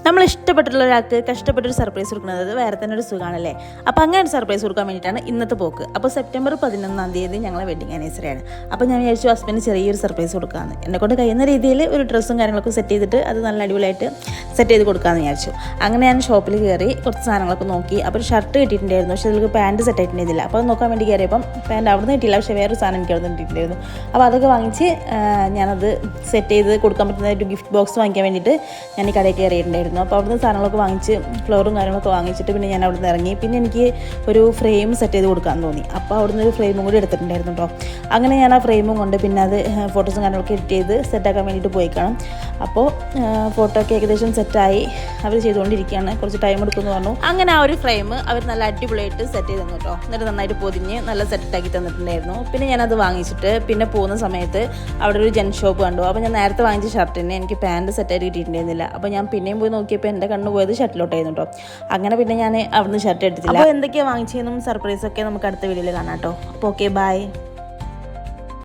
നമ്മൾ ഇഷ്ടപ്പെട്ടുള്ള ഒരാൾക്ക് കഷ്ടപ്പെട്ടൊരു സർപ്രൈസ് കൊടുക്കുന്നത് വേറെ തന്നെ ഒരു സുഖമാണല്ലേ. അപ്പോൾ അങ്ങനെ ഒരു സർപ്രൈസ് കൊടുക്കാൻ വേണ്ടിയിട്ടാണ് ഇന്നത്തെ പോക്ക്. അപ്പോൾ സെപ്റ്റംബർ 11 ഞങ്ങളെ വെഡിങ് ആനിവേഴ്സറിയാണ്. അപ്പോൾ ഞാൻ വിചാരിച്ചു ഹസ്ബൻഡ് ചെറിയൊരു സർപ്രൈസ് കൊടുക്കാമെന്ന്. എന്നെക്കൊണ്ട് കഴിയുന്ന രീതിയിൽ ഒരു ഡ്രസ്സും കാര്യങ്ങളൊക്കെ സെറ്റ് ചെയ്തിട്ട് അത് നല്ല അടിപൊളിയായിട്ട് സെറ്റ് ചെയ്ത് കൊടുക്കാമെന്ന് വിചാരിച്ചു. അങ്ങനെ ഞാൻ ഷോപ്പിൽ കയറി കുറച്ച് സാധനങ്ങളൊക്കെ നോക്കി. അപ്പോൾ ഒരു ഷർട്ട് കിട്ടിയിട്ടുണ്ടായിരുന്നു, പക്ഷേ അതിലേക്ക് പാൻറ്റ് സെറ്റ് ആയിട്ടുണ്ടായിരുന്നില്ല. അപ്പോൾ അത് നോക്കാൻ വേണ്ടി കയറിയപ്പം പാൻറ്റ് അവിടെ നിന്ന് കിട്ടിയില്ല, പക്ഷേ വേറൊരു സാധനം എനിക്ക് അവിടെ നിന്ന് കിട്ടിയിട്ടുണ്ടായിരുന്നു. അപ്പോൾ അതൊക്കെ വാങ്ങിച്ച് ഞാനത് സെറ്റ് ചെയ്ത് കൊടുക്കാൻ പറ്റുന്ന ഒരു ഗിഫ്റ്റ് ബോക്സ് വാങ്ങിക്കാൻ വേണ്ടിയിട്ട് ഞാൻ ഈ കടയിൽ കയറിയിട്ടുണ്ടായിരുന്നു. അപ്പോൾ അവിടുന്ന് സാധനങ്ങളൊക്കെ വാങ്ങിച്ച് ഫ്ലവറും കാര്യങ്ങളൊക്കെ വാങ്ങിച്ചിട്ട് പിന്നെ ഞാൻ അവിടെ നിന്ന് ഇറങ്ങി. പിന്നെ എനിക്ക് ഒരു ഫ്രെയിം സെറ്റ് ചെയ്ത് കൊടുക്കാൻ തോന്നി. അപ്പോൾ അവിടുന്ന് ഒരു ഫ്രെയിമും കൂടി എടുത്തിട്ടുണ്ടായിരുന്നു കേട്ടോ. അങ്ങനെ ഞാൻ ആ ഫ്രെയിമും കൊണ്ട് പിന്നെ അത് ഫോട്ടോസും കാര്യങ്ങളൊക്കെ എഡിറ്റ് ചെയ്ത് സെറ്റാക്കാൻ വേണ്ടിയിട്ട് പോയി കാണും. അപ്പോൾ ഫോട്ടോ ഒക്കെ ഏകദേശം സെറ്റായി അവർ ചെയ്തുകൊണ്ടിരിക്കുകയാണ്. കുറച്ച് ടൈം എടുക്കുമെന്ന് പറഞ്ഞു. അങ്ങനെ ആ ഒരു ഫ്രെയിം അവർ നല്ല അടിപൊളിയായിട്ട് സെറ്റ് ചെയ്ത് തന്നു കേട്ടോ. എന്നിട്ട് നന്നായിട്ട് പൊതിഞ്ഞ് നല്ല സെറ്റാക്കി തന്നിട്ടുണ്ടായിരുന്നു. പിന്നെ ഞാനത് വാങ്ങിച്ചിട്ട് പിന്നെ പോകുന്ന സമയത്ത് അവിടെ ഒരു ജെൻ ഷോപ്പ് കണ്ടു. അപ്പോൾ ഞാൻ നേരത്തെ വാങ്ങിച്ച ഷർട്ടിന് എനിക്ക് പാൻറ്റ് സെറ്റായിട്ട് കിട്ടിയിട്ടുണ്ടായിരുന്നില്ല. അപ്പോൾ ഞാൻ പിന്നെയും പോയി നോക്കിയപ്പോൾ എൻ്റെ കണ്ണ് പോയത് ഷർട്ടിലോട്ടായിരുന്നു കേട്ടോ. അങ്ങനെ പിന്നെ ഞാൻ അവിടുന്ന് ഷർട്ട് എടുത്തില്ല. അപ്പോൾ എന്തൊക്കെയാണ് വാങ്ങിച്ചതെന്നും സർപ്രൈസൊക്കെ നമുക്ക് അടുത്ത വീഡിയോയിൽ കാണാം കേട്ടോ. അപ്പോൾ ഓക്കെ, ബൈ.